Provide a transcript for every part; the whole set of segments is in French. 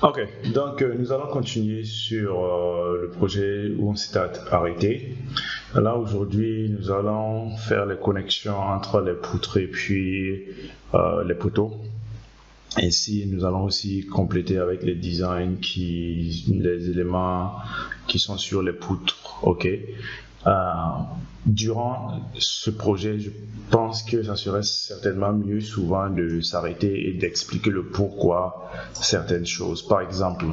Ok, donc nous allons continuer sur le projet où on s'est arrêté. Là aujourd'hui, nous allons faire les connexions entre les poutres et puis les poteaux. Ainsi, nous allons aussi compléter avec les designs les éléments qui sont sur les poutres. Ok. Durant ce projet, je pense que ça serait certainement mieux souvent de s'arrêter et d'expliquer le pourquoi certaines choses. Par exemple,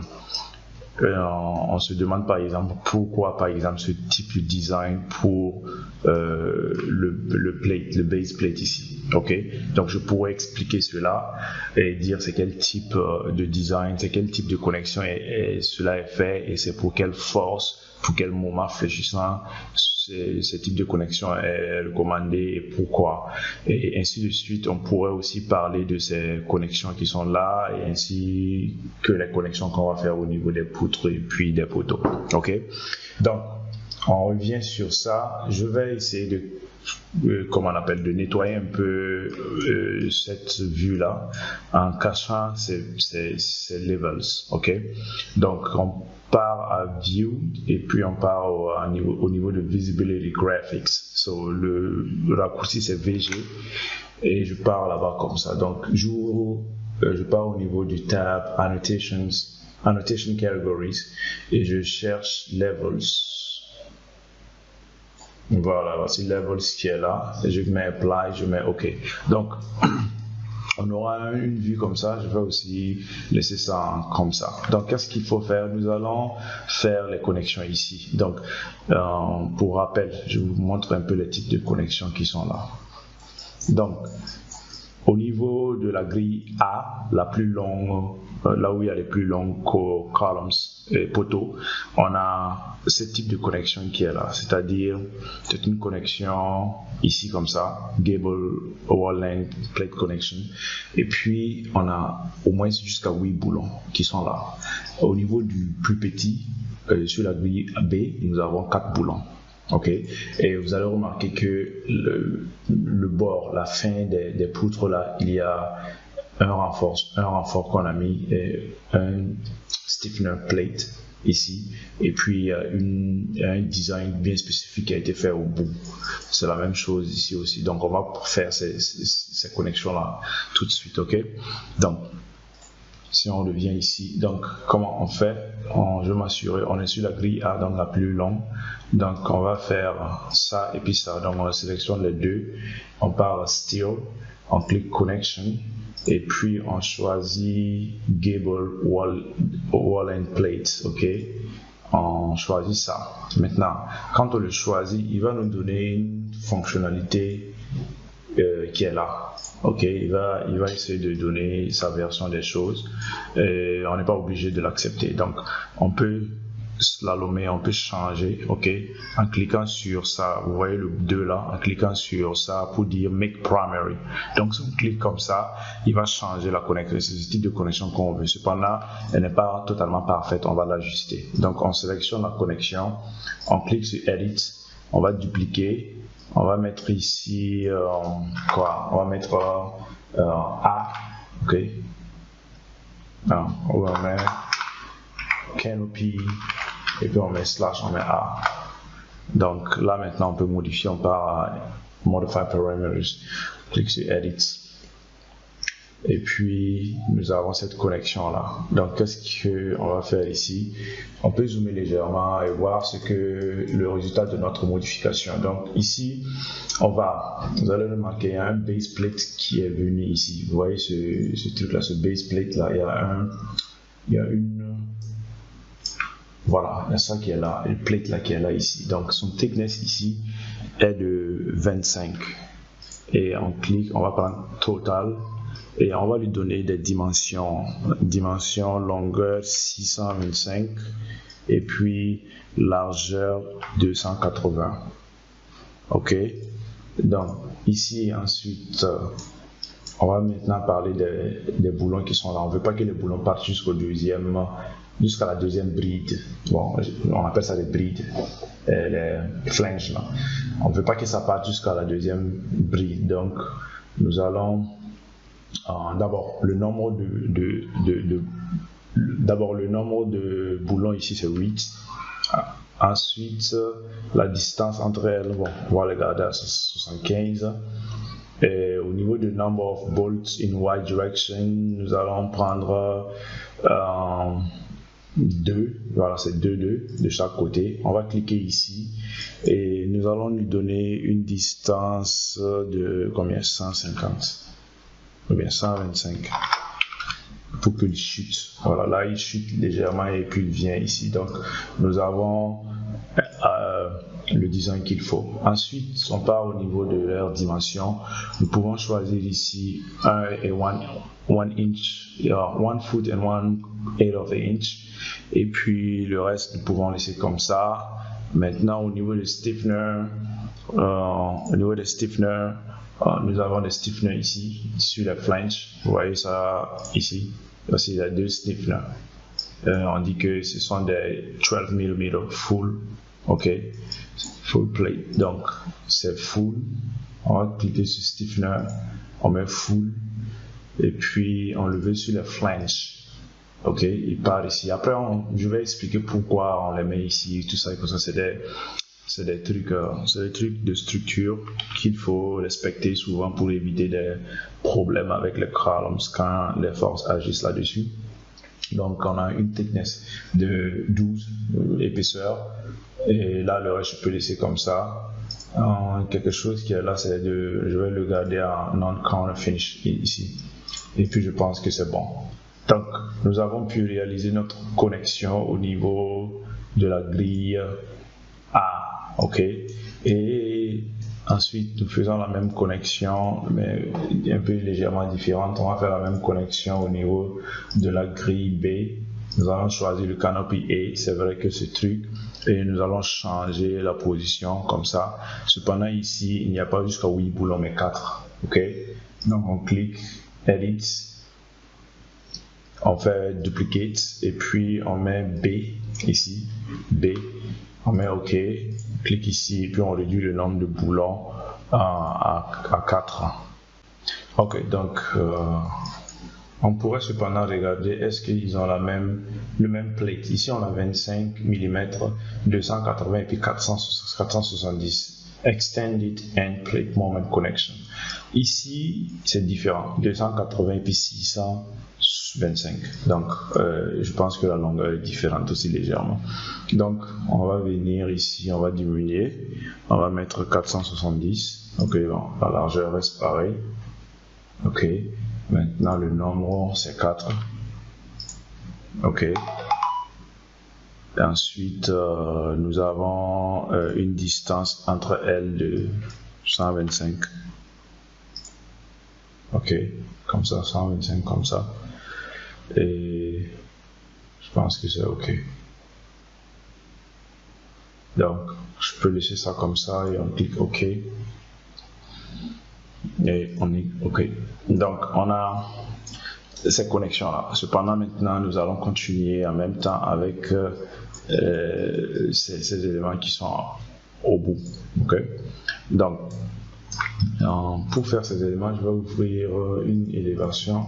on se demande par exemple pourquoi par exemple ce type de design pour le base plate ici. Ok, donc je pourrais expliquer cela et dire c'est quel type de design, c'est quel type de connexion et cela est fait et c'est pour quelle force, pour quel moment fléchissant ce type de connexion est recommandé et pourquoi, et ainsi de suite. On pourrait aussi parler de ces connexions qui sont là et ainsi que les connexions qu'on va faire au niveau des poutres et puis des poteaux. Ok, donc on revient sur ça. Je vais essayer de de nettoyer un peu cette vue là en cachant ces levels. Ok, donc on part à view et puis on part au niveau de visibility graphics. So le raccourci c'est VG et je pars là-bas comme ça. Donc je pars au niveau du tab annotation categories et je cherche levels. Voilà, voici levels qui est là. Je mets apply, je mets OK. Donc, on aura une vue comme ça. Je vais aussi laisser ça comme ça. Donc, qu'est-ce qu'il faut faire? Nous allons faire les connexions ici. Donc, pour rappel, je vous montre un peu les types de connexions qui sont là. Donc, au niveau de la grille A, la plus longue, là où il y a les plus longues columns et poteaux, on a ce type de connexion qui est là, c'est-à-dire c'est une connexion ici comme ça, gable wall length plate connection, et puis on a au moins jusqu'à 8 boulons qui sont là. Au niveau du plus petit, sur la grille B, nous avons 4 boulons. Ok, et vous allez remarquer que le bord, la fin des poutres là, il y a un renfort qu'on a mis, un stiffener plate ici, et puis un design bien spécifique qui a été fait au bout. C'est la même chose ici aussi. Donc on va faire ces connexions là tout de suite. Ok, donc si on revient ici, donc comment on fait? Je vais m'assurer, on est sur la grille A, donc la plus longue. Donc on va faire ça et puis ça. Donc on sélectionne les deux, on part à Steel, on clique Connection et puis on choisit Gable Wall and Plate. Ok, on choisit ça. Maintenant, quand on le choisit, il va nous donner une fonctionnalité qui est là. Ok, il va essayer de donner sa version des choses et on n'est pas obligé de l'accepter. Donc on peut slalomer, on peut changer, ok, en cliquant sur ça. Vous voyez le 2 là, en cliquant sur ça pour dire make primary. Donc si on clique comme ça, il va changer la connexion. C'est ce type de connexion qu'on veut. Cependant, elle n'est pas totalement parfaite, on va l'ajuster. Donc on sélectionne la connexion, on clique sur edit, on va dupliquer. On va mettre ici on va mettre A, ok. Non, on va mettre canopy et puis on met slash, on met A. Donc là maintenant on peut modifier, on part à modify parameters, clique sur edit. Et puis nous avons cette connexion là. Donc qu'est-ce qu'on va faire ici? On peut zoomer légèrement et voir ce que le résultat de notre modification. Donc ici vous allez remarquer, il y a un base plate qui est venu ici. Vous voyez ce truc là, ce base plate là, il y a ça qui est là, une plate là qui est là ici. Donc son thickness ici est de 25 et on clique, on va prendre total. Et on va lui donner des dimensions longueur 625 et puis largeur 280. Ok, donc ici ensuite on va maintenant parler des boulons qui sont là. On ne veut pas que les boulons partent jusqu'au deuxième jusqu'à la deuxième bride. Bon, on appelle ça des brides, les flanges là. On ne veut pas que ça parte jusqu'à la deuxième bride. Donc, nous allons d'abord le nombre d'abord le nombre de boulons ici c'est 8. Ensuite, la distance entre elles, bon, on va les garder à 75. Et au niveau du number of bolts in y direction, nous allons prendre 2, voilà, c'est 2 de chaque côté. On va cliquer ici et nous allons lui donner une distance de combien? 150 ou bien 125 pour qu'il chute. Voilà, là il chute légèrement et puis il vient ici. Donc nous avons le design qu'il faut. Ensuite, on part au niveau de leur dimension. Nous pouvons choisir ici 1 et 1 inch, 1 foot and 1/8 of an inch. Et puis le reste, nous pouvons laisser comme ça. Maintenant, au niveau des stiffeners, nous avons des stiffeners ici, sur la flange. Vous voyez ça ici. Voici il y a 2 stiffeners. On dit que ce sont des 12 mm full. Ok, full plate. Donc, c'est full. On va cliquer sur stiffener. On met full. Et puis, on le veut sur la flange. Ok, il part ici. Après, je vais expliquer pourquoi on les met ici. Tout ça, c'est des trucs de structure qu'il faut respecter souvent pour éviter des problèmes avec les columns quand les forces agissent là-dessus. Donc on a une thickness de 12 épaisseurs et là le reste je peux laisser comme ça. Quelque chose qui est là, c'est je vais le garder en non-counter finish ici et puis je pense que c'est bon. Donc nous avons pu réaliser notre connexion au niveau de la grille A, ok, et ensuite nous faisons la même connexion mais un peu légèrement différente. On va faire la même connexion au niveau de la grille B. Nous allons choisir le canopy A, c'est vrai que ce truc, et nous allons changer la position comme ça. Cependant ici il n'y a pas jusqu'à 8 boulons mais 4, ok. Donc on clique edit, on fait duplicate et puis on met B ici, B. On met OK, on clique ici et puis on réduit le nombre de boulons à 4. Ok, donc on pourrait cependant regarder est-ce qu'ils ont le même plate. Ici on a 25 mm, 280 et puis 470. Extended End Plate Moment Connection. Ici c'est différent, 280 et puis 625. Donc je pense que la longueur est différente aussi légèrement. Donc on va venir ici, on va diminuer, on va mettre 470. Ok, bon, la largeur reste pareil. Ok, maintenant le nombre c'est 4. Ok. Et ensuite nous avons une distance entre elles de 125. Ok, comme ça, 125 comme ça. Et je pense que c'est ok. Donc je peux laisser ça comme ça et on clique ok et on est ok. Donc on a ces connexions là. Cependant maintenant nous allons continuer en même temps avec ces éléments qui sont au bout. Ok, donc pour faire ces éléments je vais ouvrir une élévation.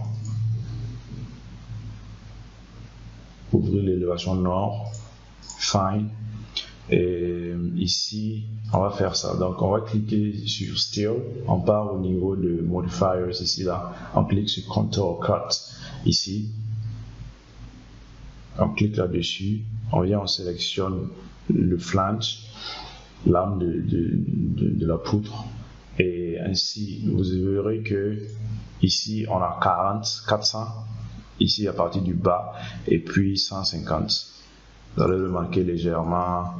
Ouvrir l'élévation nord, fine, et ici on va faire ça. Donc on va cliquer sur Steel, on part au niveau de modifiers ici là, on clique sur Contour Cut ici, on clique là dessus, on vient, on sélectionne le flange, l'arme de la poutre, et ainsi vous verrez que ici on a 400 ici à partir du bas et puis 150. Vous allez remarquer légèrement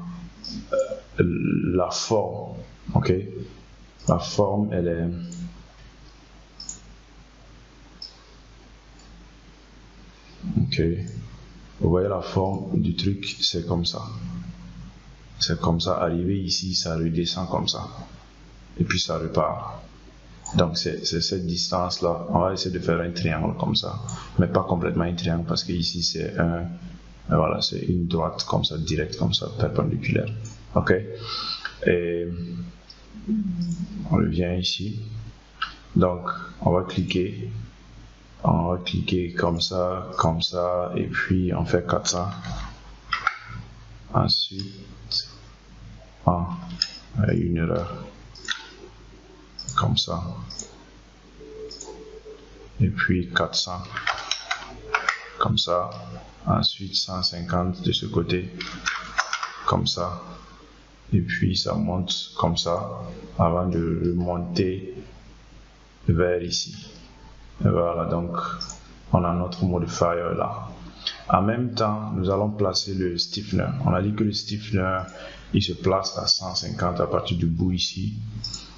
la forme. Ok, la forme elle est ok. Vous voyez la forme du truc, c'est comme ça. C'est comme ça. Arrivé ici, ça redescend comme ça et puis ça repart. Donc c'est cette distance là. On va essayer de faire un triangle comme ça, mais pas complètement un triangle parce que ici c'est Et voilà, c'est une droite comme ça, directe, comme ça, perpendiculaire. Ok. Et on revient ici. Donc, on va cliquer comme ça, et puis on fait 400. Ensuite, une erreur, comme ça, et puis 400, comme ça, ensuite 150 de ce côté, comme ça, et puis ça monte comme ça, avant de remonter vers ici. Et voilà, donc on a notre modifier là. En même temps, nous allons placer le stiffener. On a dit que le stiffener, il se place à 150 à partir du bout ici.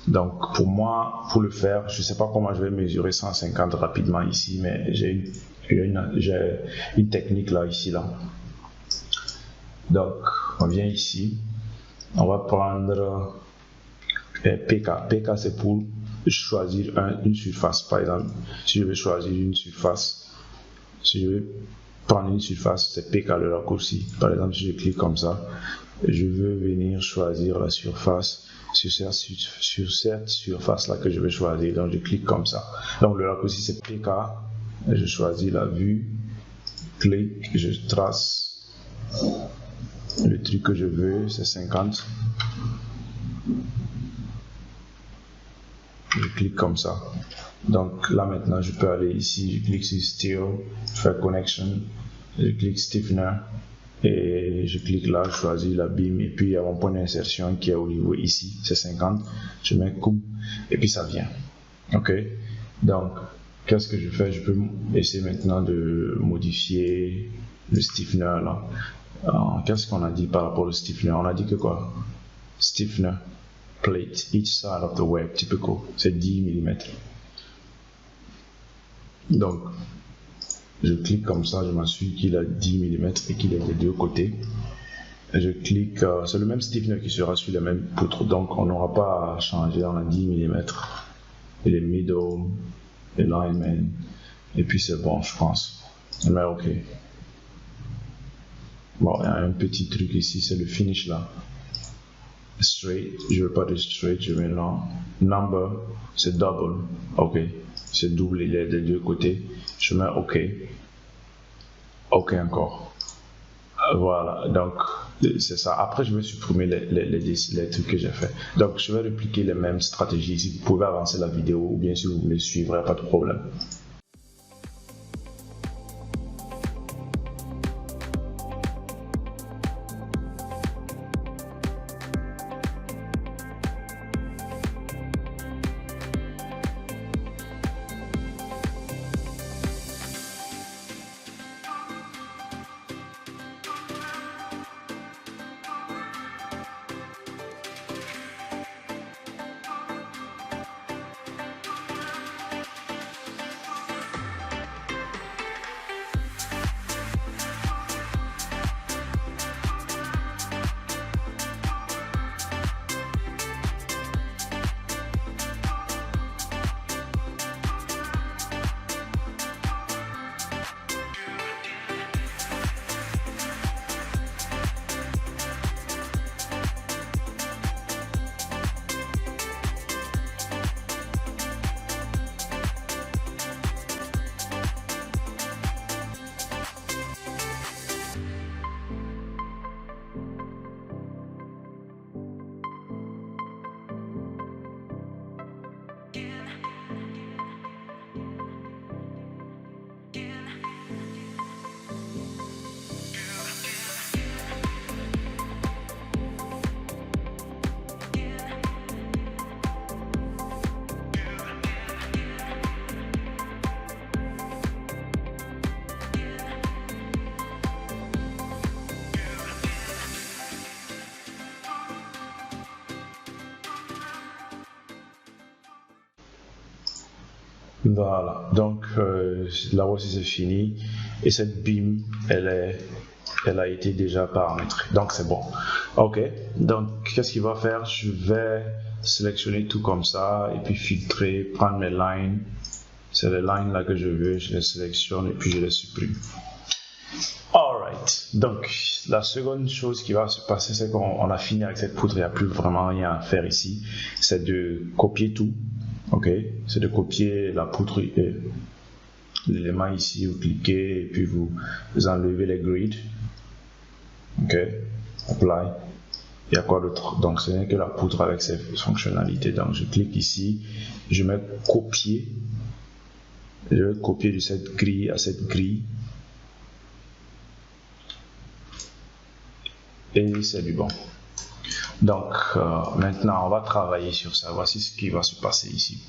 Donc pour moi, pour le faire, je ne sais pas comment je vais mesurer 150 rapidement ici, mais j'ai une technique là, ici, là. Donc on vient ici, on va prendre PK. PK, c'est pour choisir une surface. Par exemple, si je veux choisir une surface, si je veux prendre une surface, c'est PK le raccourci. Par exemple, si je clique comme ça, je veux venir choisir la surface sur cette surface là que je vais choisir. Donc je clique comme ça. Donc le raccourci c'est PK. Je choisis la vue, clique, je trace le truc que je veux, c'est 50. Je clique comme ça. Donc là maintenant je peux aller ici, je clique sur Steel, faire Connection, je clique Stiffener et je clique là, je choisis la beam et puis il y a mon point d'insertion qui est au niveau ici, c'est 50. Je mets coupe et puis ça vient. Ok, donc qu'est-ce que je fais? Je peux essayer maintenant de modifier le stiffener là. Qu'est-ce qu'on a dit par rapport au stiffener? On a dit que quoi? Stiffener plate each side of the web typical, c'est 10 mm. Donc je clique comme ça, je m'assure qu'il a 10 mm et qu'il est des deux côtés. Et je clique, c'est le même stiffener qui sera sur les mêmes poutres, donc on n'aura pas à changer. On a 10 mm et les middle alignment et puis c'est bon, je pense. Mais ok. Bon, il y a un petit truc ici, c'est le finish là. Straight, je veux pas de straight, je mets là. Number, c'est double. Ok, c'est double, il est des deux côtés. Je mets ok. Ok encore. Voilà, donc c'est ça. Après, je vais supprimer les trucs que j'ai fait. Donc, je vais répliquer les mêmes stratégies. Si vous pouvez avancer la vidéo ou bien si vous voulez suivre, il n'y a pas de problème. Voilà, donc là aussi c'est fini et cette beam elle a été déjà paramétrée, donc c'est bon. Ok, donc qu'est-ce qu'il va faire? Je vais sélectionner tout comme ça et puis filtrer, prendre mes lines, c'est les lines là que je veux, je les sélectionne et puis je les supprime. Alright, donc la seconde chose qui va se passer, c'est qu'on a fini avec cette poutre, il n'y a plus vraiment rien à faire ici, c'est de copier tout, ok, c'est de copier la poutre, l'élément ici, vous cliquez et puis vous enlevez les grids, ok, apply, il y a quoi d'autre, donc ce n'est que la poutre avec ses fonctionnalités, donc je clique ici, je mets copier, je vais copier de cette grille à cette grille, et c'est du bon. Donc maintenant on va travailler sur ça. Voici ce qui va se passer ici.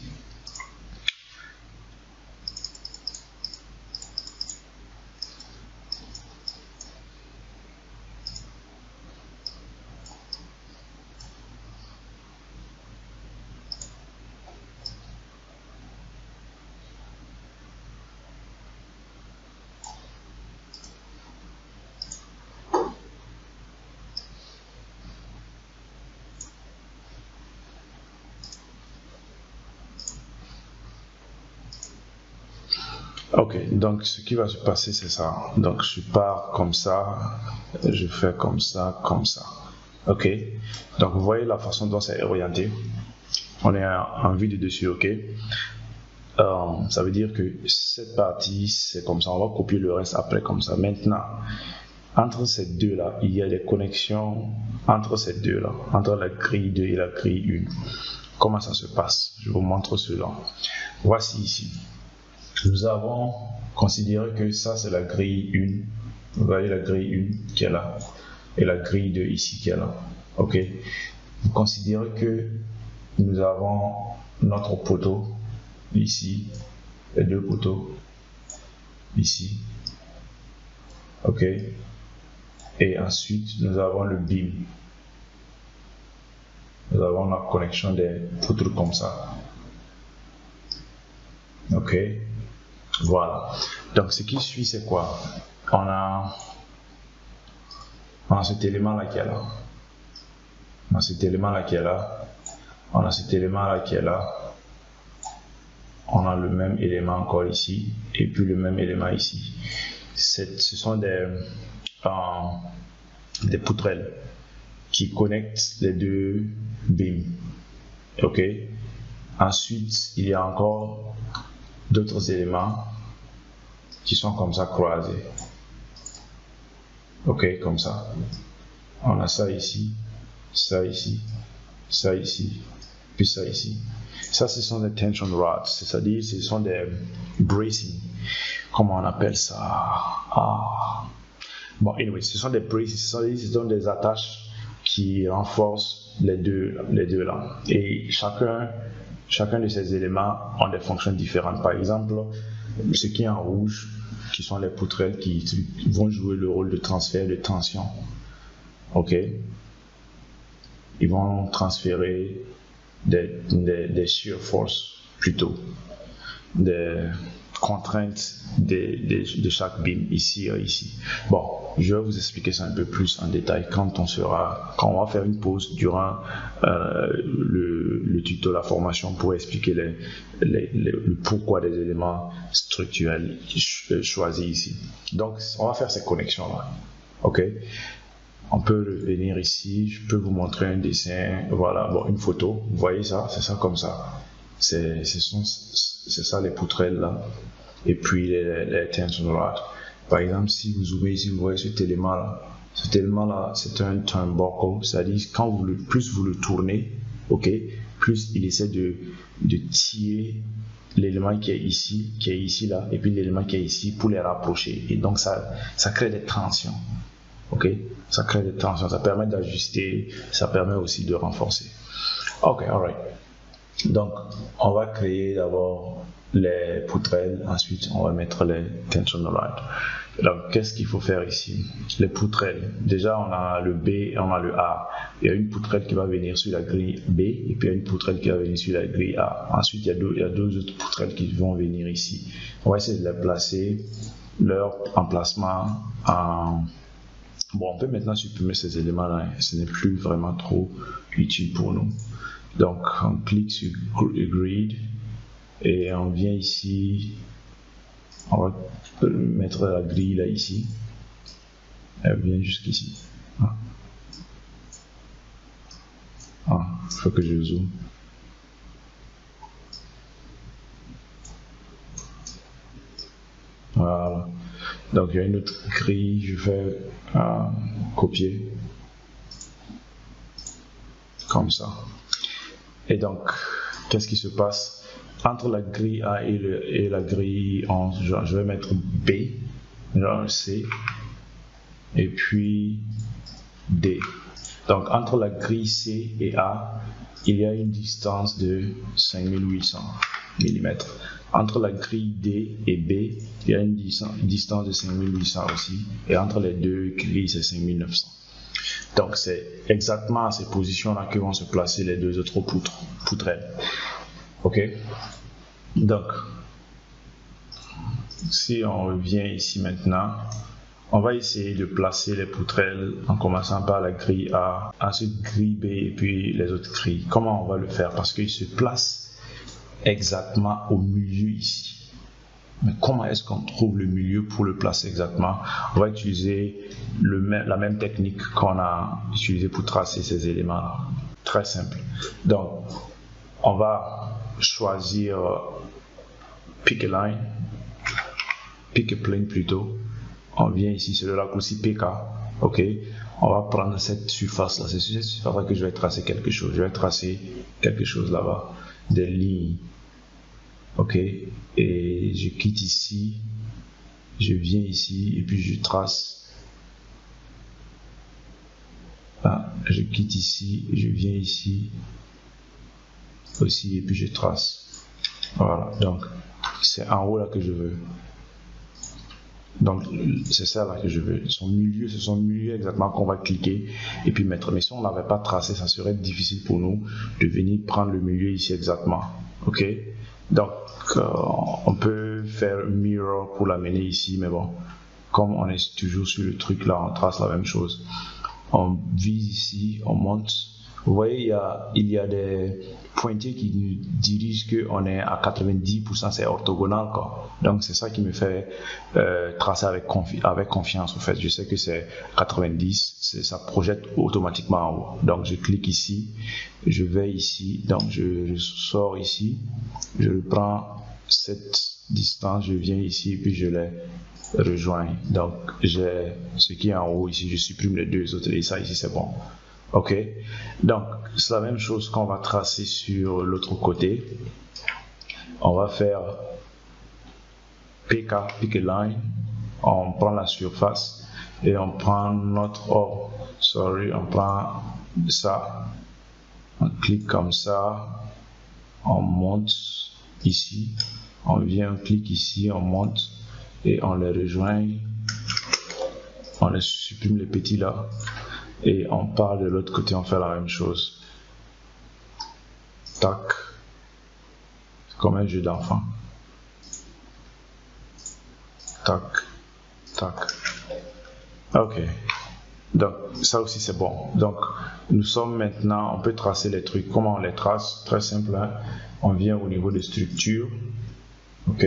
Ok, donc ce qui va se passer c'est ça. Donc je pars comme ça, je fais comme ça, comme ça. Ok, donc vous voyez la façon dont c'est orienté. On est en vue du dessus, ok. Ça veut dire que cette partie c'est comme ça, on va copier le reste après comme ça. Maintenant, entre ces deux là, il y a des connexions entre ces deux là, entre la grille 2 et la grille 1. Comment ça se passe? Je vous montre cela. Voici ici. Nous avons considéré que ça c'est la grille 1, vous voyez la grille 1 qui est là, et la grille 2 ici qui est là, ok. Vous considérez que nous avons notre poteau ici, les deux poteaux ici, ok, et ensuite nous avons le beam, nous avons la connexion des poutres comme ça, ok. Voilà, donc ce qui suit c'est quoi? On a cet élément là qui est là, on a cet élément là qui est là, on a cet élément là qui est là, on a le même élément encore ici et puis le même élément ici. Ce sont des poutrelles qui connectent les deux beams, ok. Ensuite il y a encore d'autres éléments qui sont comme ça croisés, ok, comme ça. On a ça ici, ça ici, ça ici, puis ça ici. Ça ce sont des tension rods, c'est-à-dire ce sont des bracing, comment on appelle ça, bon, anyway, ce sont des bracing, ce sont des attaches qui renforcent les deux là, et chacun de ces éléments ont des fonctions différentes. Par exemple, ce qui est en rouge, qui sont les poutrelles qui vont jouer le rôle de transfert de tension, ok. Ils vont transférer des shear force, plutôt des contraintes de chaque beam ici et ici. Bon, je vais vous expliquer ça un peu plus en détail quand on va faire une pause durant le tuto, la formation, pour expliquer le pourquoi des éléments structurels choisis ici. Donc on va faire ces connexions là, ok. On peut revenir ici, je peux vous montrer un dessin, voilà, bon, une photo, vous voyez ça, c'est ça comme ça, c'est ça les poutrelles là, et puis les tension rods. Par exemple, si vous zoomez ici, vous voyez cet élément là, c'est un turnbuckle, c'est-à-dire quand plus vous le tournez, ok, plus il essaie de tirer l'élément qui est ici là, et puis l'élément qui est ici pour les rapprocher, et donc ça crée des tensions. Ok, ça crée des tensions, ça permet d'ajuster, ça permet aussi de renforcer. Ok, alright. Donc, on va créer d'abord les poutrelles, ensuite on va mettre les tension rods. Donc, qu'est-ce qu'il faut faire ici? Les poutrelles, déjà on a le B et on a le A. Il y a une poutrelle qui va venir sur la grille B et puis il y a une poutrelle qui va venir sur la grille A. Ensuite, il y a deux autres poutrelles qui vont venir ici. On va essayer de les placer, leur emplacement en... Bon, on peut maintenant supprimer ces éléments-là, ce n'est plus vraiment trop utile pour nous. Donc, on clique sur Grid et on vient ici, on va mettre la grille là ici, Elle vient jusqu'ici. Il faut que je zoome. Voilà. Donc, il y a une autre grille. Je fais copier. Comme ça. Et donc, qu'est-ce qui se passe? Entre la grille A et la grille 11, je vais mettre B, genre C, et puis D. Donc, entre la grille C et A, il y a une distance de 5800 mm. Entre la grille D et B, il y a une distance de 5800 aussi. Et entre les deux grilles, c'est 5900. Donc, c'est exactement à ces positions-là que vont se placer les deux autres poutrelles. OK? Donc, si on revient ici maintenant, on va essayer de placer les poutrelles en commençant par la grille A, ensuite grille B et puis les autres grilles. Comment on va le faire? Parce qu'ils se placent exactement au milieu ici. Mais comment est-ce qu'on trouve le milieu pour le placer exactement? On va utiliser la même technique qu'on a utilisée pour tracer ces éléments-là. Très simple. Donc, on va choisir pick a line, pick a plane plutôt. On vient ici sur le raccourci PK. OK. On va prendre cette surface-là. C'est sur cette surface-là que je vais tracer quelque chose. Je vais tracer quelque chose là-bas. Des lignes. OK, et je quitte ici, je viens ici et puis je trace. Je quitte ici, je viens ici aussi et puis je trace. Voilà, donc c'est en haut là que je veux. Donc c'est ça là que je veux. Son milieu, c'est son milieu exactement qu'on va cliquer et puis mettre. Mais si on n'avait pas tracé, ça serait difficile pour nous de venir prendre le milieu ici exactement. OK. Donc, on peut faire mirror pour l'amener ici, mais bon, comme on est toujours sur le truc là, on trace la même chose. On vise ici, on monte. Vous voyez, il y a des pointiers qui nous dirigent qu'on est à 90%, c'est orthogonal, quoi. Donc, c'est ça qui me fait tracer avec confiance, en fait. Je sais que c'est 90, ça projette automatiquement en haut. Donc, je clique ici, je vais ici, donc je sors ici, je prends cette distance, je viens ici, puis je les rejoins. Donc, j'ai ce qui est en haut ici, je supprime les deux autres, et ça ici, c'est bon. OK, donc c'est la même chose qu'on va tracer sur l'autre côté. On va faire PK, pick a line. On prend la surface et on prend on prend ça. On clique comme ça. On monte ici. On vient, on clique ici, on monte et on les rejoint. On les supprime les petits là. Et on part de l'autre côté, on fait la même chose. Tac. C'est comme un jeu d'enfant. Tac. Tac. OK. Donc, ça aussi c'est bon. Donc, nous sommes maintenant, on peut tracer les trucs. Comment on les trace? Très simple. Hein? On vient au niveau de structure. OK.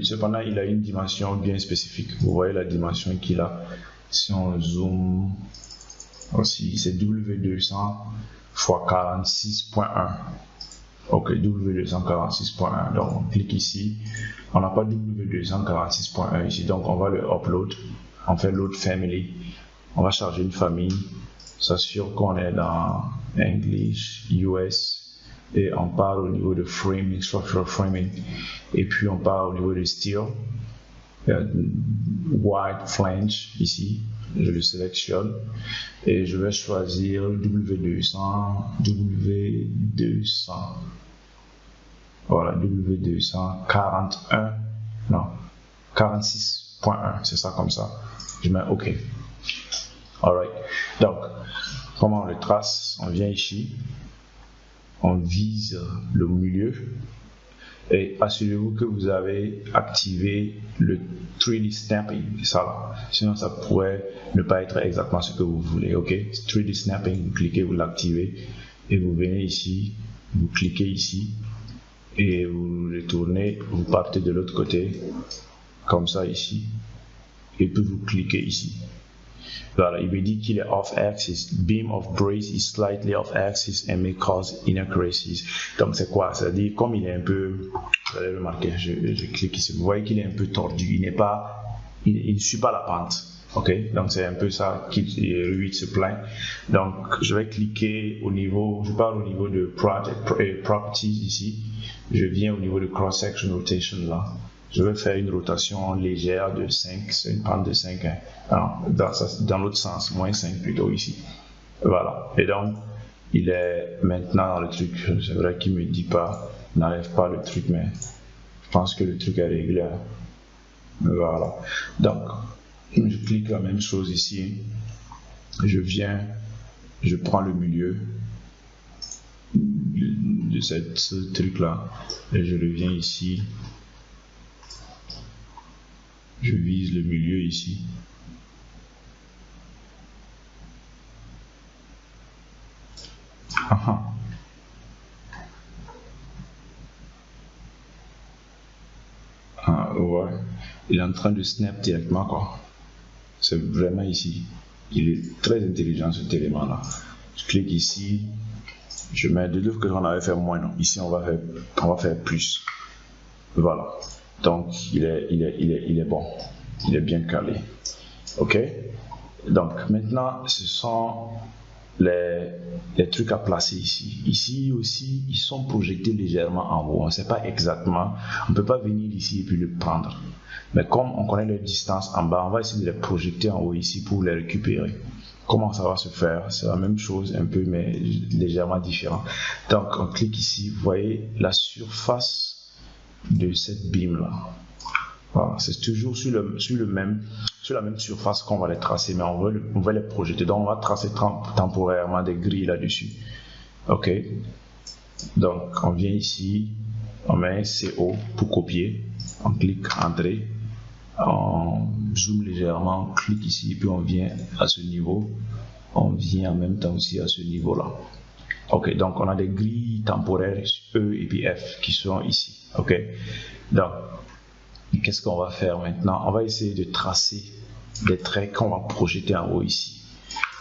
Cependant, il a une dimension bien spécifique. Vous voyez la dimension qu'il a. Si on zoome aussi, c'est W200 x 46.1. OK, W246.1. Donc, on clique ici. On n'a pas W246.1 ici. Donc, on va le upload. On fait load family. On va charger une famille. S'assure qu'on est dans English, US. Et on part au niveau de framing, structural framing. Et puis, on part au niveau de steel. White flange ici. Je le sélectionne et je vais choisir W200. Voilà, W241. Non, 46.1. C'est ça comme ça. Je mets OK. Alright. Donc, comment on le trace? On vient ici. On vise le milieu. Et assurez-vous que vous avez activé le 3D snapping, ça là. Sinon, ça pourrait ne pas être exactement ce que vous voulez. OK? 3D snapping, vous cliquez, vous l'activez et vous venez ici, vous cliquez ici et vous retournez, vous partez de l'autre côté, comme ça ici, et puis vous cliquez ici. Voilà, il me dit qu'il est off-axis. Beam of brace is slightly off-axis and may cause inaccuracies. Donc c'est quoi? C'est-à-dire comme il est un peu, vous allez remarquer, je clique ici, vous voyez qu'il est un peu tordu, il ne suit pas la pente. Ok, donc c'est un peu ça qui lui se plaint. Donc je vais cliquer au niveau, je parle au niveau de properties ici. Je viens au niveau de cross section rotation là. Je vais faire une rotation légère de 5, c'est une pente de 5. Hein. Alors, dans l'autre sens, moins 5 plutôt ici. Voilà. Et donc, il est maintenant dans le truc. C'est vrai qu'il ne me dit pas, n'enlève pas le truc, mais je pense que le truc est réglé. Hein. Voilà. Donc, je clique la même chose ici. Je viens, je prends le milieu de ce truc-là et je reviens ici. Je vise le milieu ici. Ouais. Il est en train de snap directement quoi. C'est vraiment ici. Il est très intelligent cet élément là. Je clique ici. Je mets de l'autre que on avait fait moins. Non. Ici on va faire plus. Voilà. Donc il est bon. Il est bien calé. Ok. Donc maintenant ce sont les trucs à placer ici. Ici aussi, ils sont projetés légèrement en haut. On ne sait pas exactement. On ne peut pas venir ici et puis le prendre. Mais comme on connaît les distances en bas, on va essayer de les projeter en haut ici pour les récupérer. Comment ça va se faire? C'est la même chose un peu, mais légèrement différent. Donc, on clique ici. Vous voyez la surface de cette beam là. Voilà, c'est toujours sur la même surface qu'on va les tracer, mais on va les projeter. Donc, on va tracer temporairement des grilles là-dessus. Ok. Donc, on vient ici, on met CO pour copier. On clique Entrée. On zoome légèrement, on clique ici, puis on vient à ce niveau. On vient en même temps aussi à ce niveau-là. Ok, donc on a des grilles temporaires E et puis F qui sont ici. Ok. Donc, qu'est-ce qu'on va faire maintenant? On va essayer de tracer des traits qu'on va projeter en haut ici.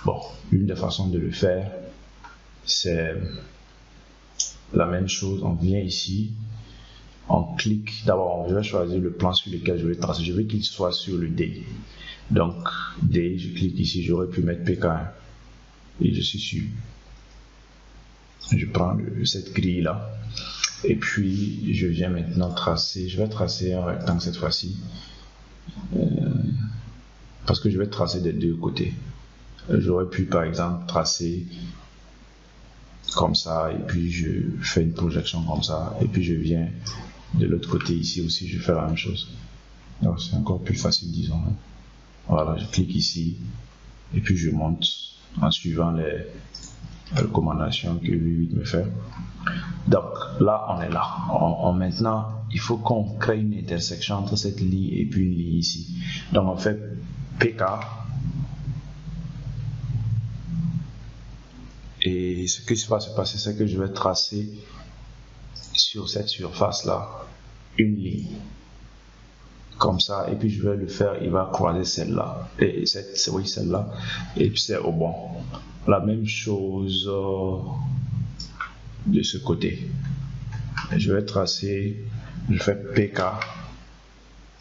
Bon, une des façons de le faire, c'est la même chose. On vient ici, on clique. D'abord, je vais choisir le plan sur lequel je vais tracer. Je veux qu'il soit sur le D. Donc, D, je clique ici. J'aurais pu mettre PK1. Et je suis sûr. Je prends cette grille-là. Et puis, je viens maintenant tracer. Je vais tracer un rectangle cette fois-ci. Parce que je vais tracer des deux côtés. J'aurais pu, par exemple, tracer comme ça. Et puis, je fais une projection comme ça. Et puis, je viens de l'autre côté ici aussi. Je fais la même chose. Donc, c'est encore plus facile, disons. Voilà, je clique ici. Et puis, je monte en suivant les recommandations que V8 me fait. Donc là on est là. Maintenant il faut qu'on crée une intersection entre cette ligne et puis une ligne ici. Donc on fait PK et ce qui va se passer, c'est que je vais tracer sur cette surface là une ligne comme ça, et puis je vais le faire, il va croiser celle-là et celle-là, et puis c'est au bon. La même chose de ce côté. Je vais tracer, je fais PK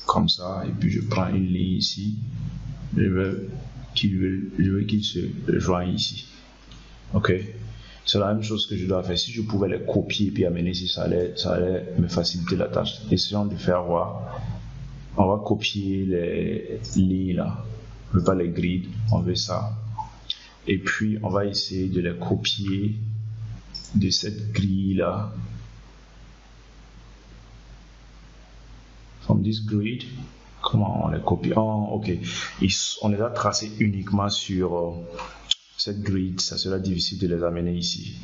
comme ça, et puis je prends une ligne ici. Je veux qu'il se rejoigne ici. Ok, c'est la même chose que je dois faire. Si je pouvais les copier et puis amener ici, ça allait me faciliter la tâche. Essayons de faire voir. On va copier les lignes là, on veut pas les grids, on veut ça. Et puis on va essayer de les copier de cette grille là. From this grid, comment on les copie? Oh, ok, on les a tracés uniquement sur cette grille, ça sera difficile de les amener ici.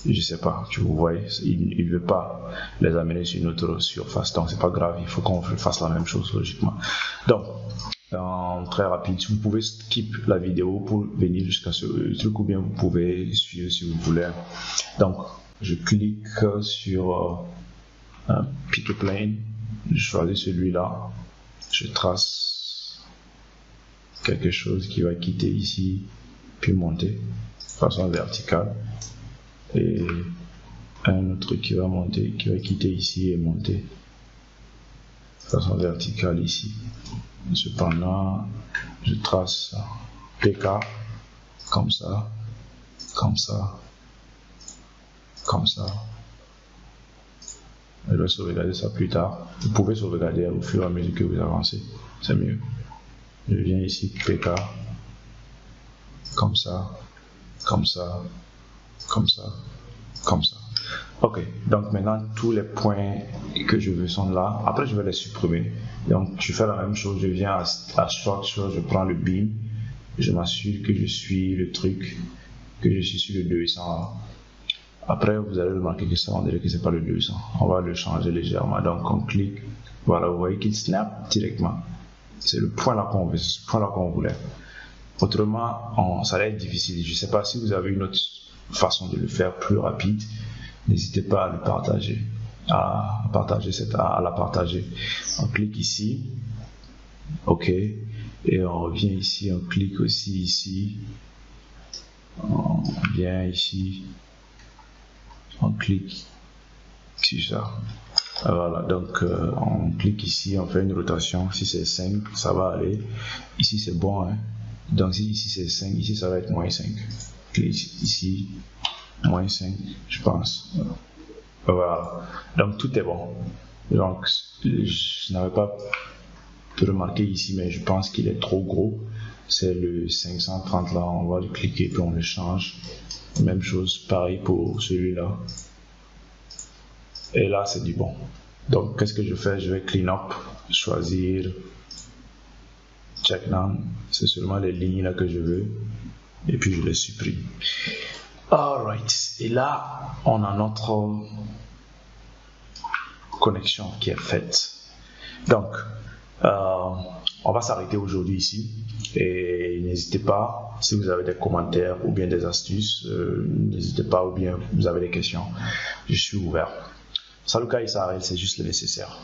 Je sais pas, tu vous voyez, il veut pas les amener sur une autre surface, donc c'est pas grave, il faut qu'on fasse la même chose logiquement. Donc, très rapide, si vous pouvez skip la vidéo pour venir jusqu'à ce truc, ou bien vous pouvez suivre si vous voulez. Donc, je clique sur un pick plane, je choisis celui-là, je trace quelque chose qui va quitter ici, puis monter de façon verticale. Et un autre truc qui va monter, qui va quitter ici et monter de façon verticale ici. Cependant, je trace PK comme ça, comme ça, comme ça. Je vais sauvegarder ça plus tard. Vous pouvez sauvegarder au fur et à mesure que vous avancez, c'est mieux. Je viens ici, PK, comme ça, comme ça, comme ça, comme ça. Ok, donc maintenant tous les points que je veux sont là. Après je vais les supprimer. Donc je fais la même chose, je viens à Structure, je prends le beam, je m'assure que je suis le truc, que je suis sur le 200. Après vous allez remarquer que ça on dirait que c'est pas le 200. On va le changer légèrement. Donc on clique, voilà, vous voyez qu'il snap directement. C'est le point là qu'on veut, c'est ce point là qu'on voulait. Autrement, ça va être difficile. Je ne sais pas si vous avez une autre façon de le faire plus rapide. N'hésitez pas à le partager, à la partager. On clique ici, ok, et on revient ici, on clique aussi ici, on vient ici, on clique sur ça. Voilà, donc on clique ici, on fait une rotation. Si c'est 5, ça va aller. Ici c'est bon, hein. Donc si ici c'est 5, ici ça va être moins 5. Clique ici, moins 5, je pense. Voilà, donc tout est bon. Donc je n'avais pas remarqué ici, mais je pense qu'il est trop gros. C'est le 530 là, on va le cliquer puis on le change. Même chose, pareil pour celui-là. Et là c'est du bon. Donc qu'est-ce que je fais? Je vais clean up, choisir check down, c'est seulement les lignes là que je veux et puis je les supprime. Alright, et là on a notre connexion qui est faite. Donc on va s'arrêter aujourd'hui ici et n'hésitez pas, si vous avez des commentaires ou bien des astuces, n'hésitez pas, ou bien vous avez des questions, je suis ouvert. Salut Kai, c'est juste le nécessaire.